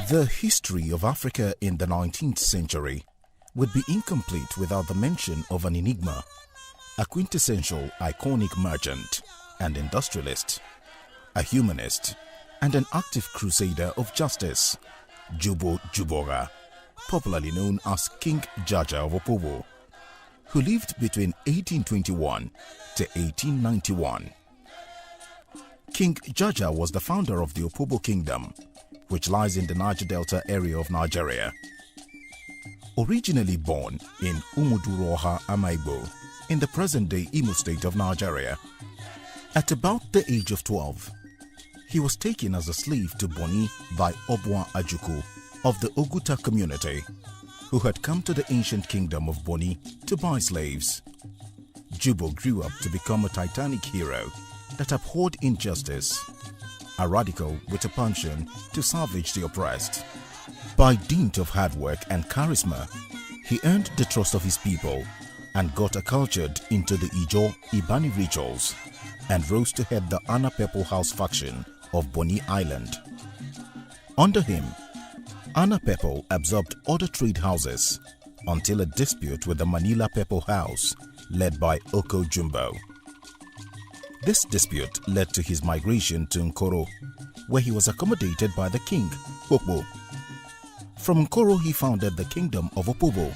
The history of Africa in the 19th century would be incomplete without the mention of an enigma, a quintessential iconic merchant and industrialist, a humanist, and an active crusader of justice, Jobo Jubora, popularly known as King Jaja of Opobo, who lived between 1821 to 1891. King Jaja was the founder of the Opobo Kingdom, which lies in the Niger Delta area of Nigeria. Originally born in Umuduroha Amaibo, in the present-day Imo state of Nigeria, at about the age of 12, he was taken as a slave to Boni by Obwa Ajuku of the Oguta community, who had come to the ancient kingdom of Boni to buy slaves. Jubo grew up to become a titanic hero that abhorred injustice, a radical with a penchant to savage the oppressed. By dint of hard work and charisma, he earned the trust of his people and got acculturated into the Ijo Ibani rituals and rose to head the Ana Pepo House faction of Boni Island. Under him, Ana Pepo absorbed other trade houses until a dispute with the Manila Pepo House led by Oko Jumbo. This dispute led to his migration to Nkoro, where he was accommodated by the king, Opobo. From Nkoro he founded the kingdom of Opobo.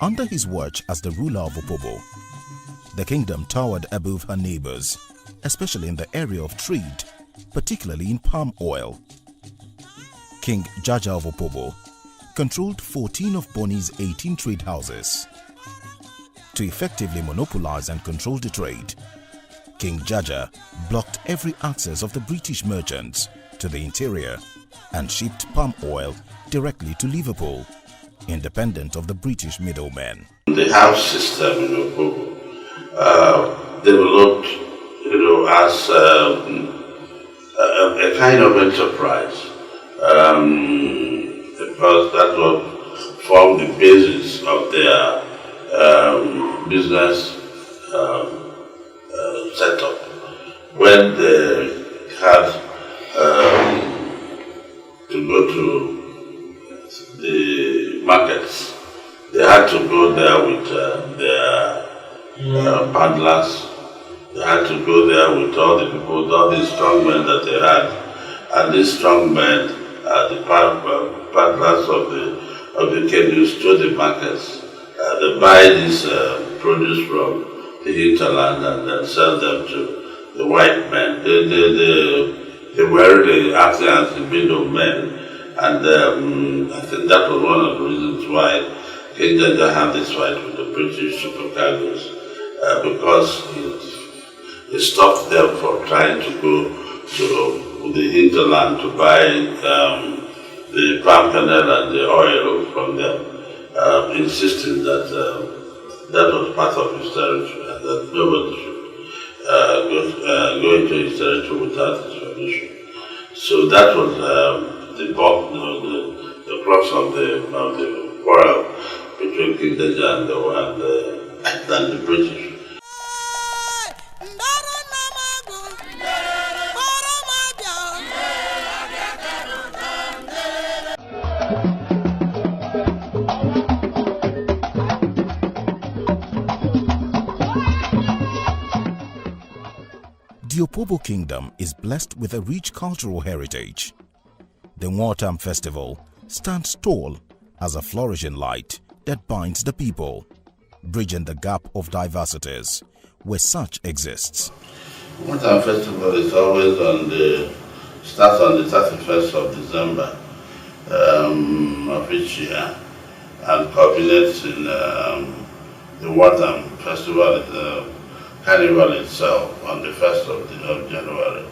Under his watch as the ruler of Opobo, the kingdom towered above her neighbors, especially in the area of trade, particularly in palm oil. King Jaja of Opobo controlled 14 of Boni's 18 trade houses. To effectively monopolize and control the trade, King Jaja blocked every access of the British merchants to the interior and shipped palm oil directly to Liverpool, independent of the British middlemen. The house system in Opobo developed, as a kind of enterprise, because that would form the basis of their business setup. When they had to go to the markets, they had to go there with their paddlers. They had to go there with all the people, all these strong men that they had, and these strong men are the paddlers of the canoes to the markets. They buy this produce from the hinterland and then sell them to the white men. They were really acting as the middlemen, and I think that was one of the reasons why King Jaja had this fight with the British supercargos, because he stopped them from trying to go to the hinterland to buy the palm kernel and the oil from them, insisting that that was part of his territory and that nobody should go into his territory without his permission. So that was the crux of the quarrel between King Jaja and the British. The Opobo Kingdom is blessed with a rich cultural heritage. The Wartime Festival stands tall as a flourishing light that binds the people, bridging the gap of diversities where such exists. Wartime Festival is always starts on the 31st of December of each year and culminates in the Wartime Festival. Carnival itself on the 1st of January.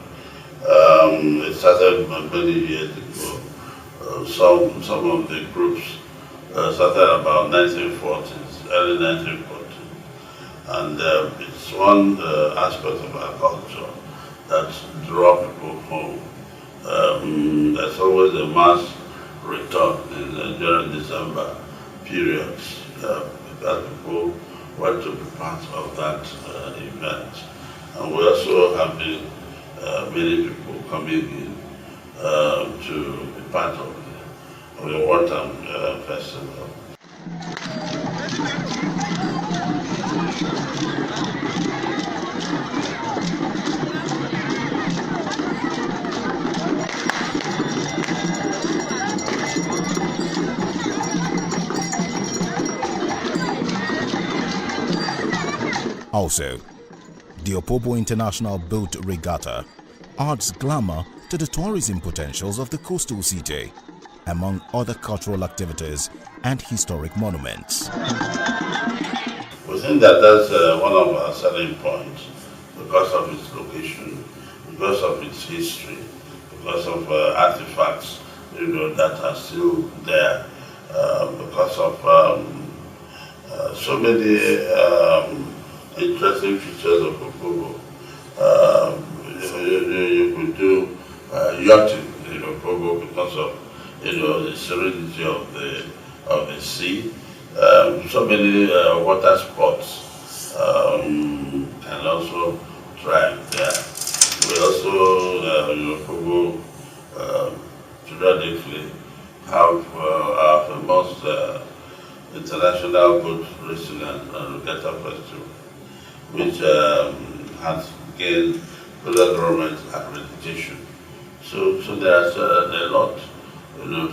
It started many years ago. Some of the groups started about 1940s, early 1940s. And it's one aspect of our culture that draws people home. There's always a mass return during December periods because people want to be part of that event. And we also have many people coming in to be part of the Water Festival. Also, the Opobo International Boat Regatta adds glamour to the tourism potentials of the coastal city, among other cultural activities and historic monuments. We think that that's one of our selling points because of its location, because of its history, because of artifacts, that are still there, because of so many interesting features of Opobo. You could do yachting in Opobo because of the serenity of the sea. So many water sports can also thrive there. We also Opobo periodically have our famous International Boat Racing and Regatta Festival, which has gained federal government accreditation. So there's a lot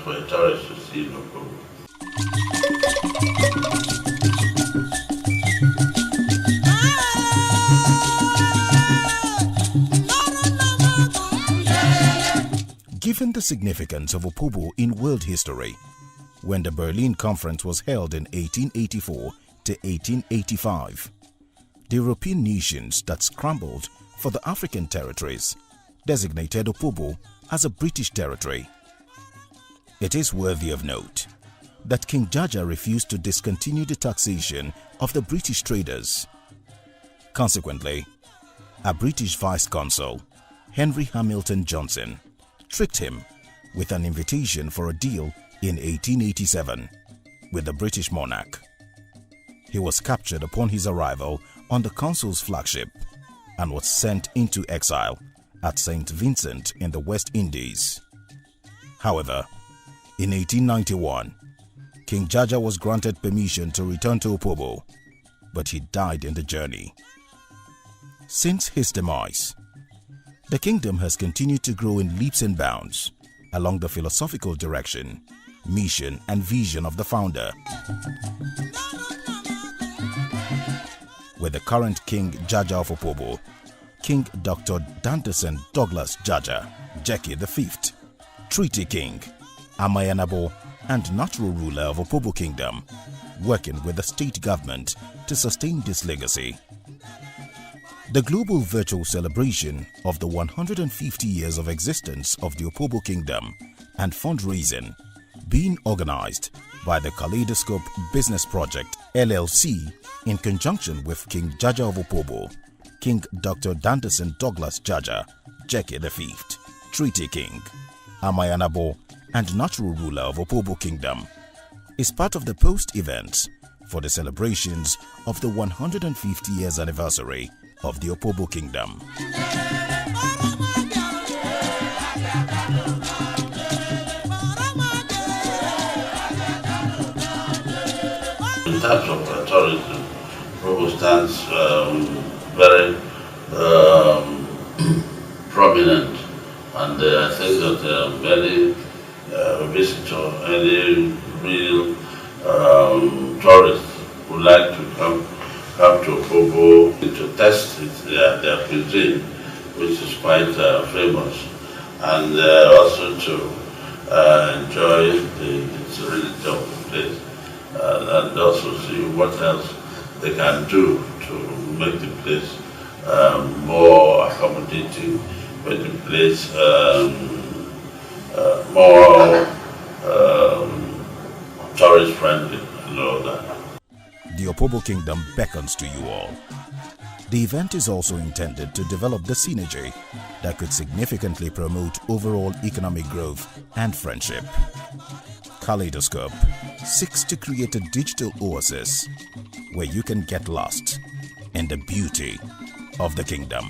for a tourist to see in Opobo. Given the significance of Opobo in world history, when the Berlin Conference was held in 1884 to 1885, the European nations that scrambled for the African territories designated Opobo as a British territory. It is worthy of note that King Jaja refused to discontinue the taxation of the British traders. Consequently, a British vice consul, Henry Hamilton Johnson, tricked him with an invitation for a deal in 1887 with the British monarch. He was captured upon his arrival on the consul's flagship and was sent into exile at St. Vincent in the West Indies. However, in 1891, King Jaja was granted permission to return to Opobo, but he died in the journey. Since his demise, the kingdom has continued to grow in leaps and bounds along the philosophical direction, mission and vision of the founder. With the current King Jaja of Opobo, King Dr. Danderson Douglas Jaja, Jeki V, Treaty King, Amayanabo, and natural ruler of Opobo Kingdom, working with the state government to sustain this legacy. The global virtual celebration of the 150 years of existence of the Opobo Kingdom and fundraising being organized by the Kaleidoscope Business Project LLC in conjunction with King Jaja of Opobo, King Dr. Danderson Douglas Jaja, Jeki V, Treaty King, Amayanabo, and natural ruler of Opobo Kingdom, is part of the post-events for the celebrations of the 150 years anniversary of the Opobo Kingdom. In terms of tourism, Opobo stands very prominent, and I think that any visitor, any real tourist would like to come to Opobo to test their cuisine, which is quite famous, and also to enjoy the serenity of the place, and also see what else they can do to make the place more accommodating, make the place more tourist friendly and all that. The Opobo Kingdom beckons to you all. The event is also intended to develop the synergy that could significantly promote overall economic growth and friendship. Kaleidoscope seeks to create a digital oasis where you can get lost in the beauty of the kingdom.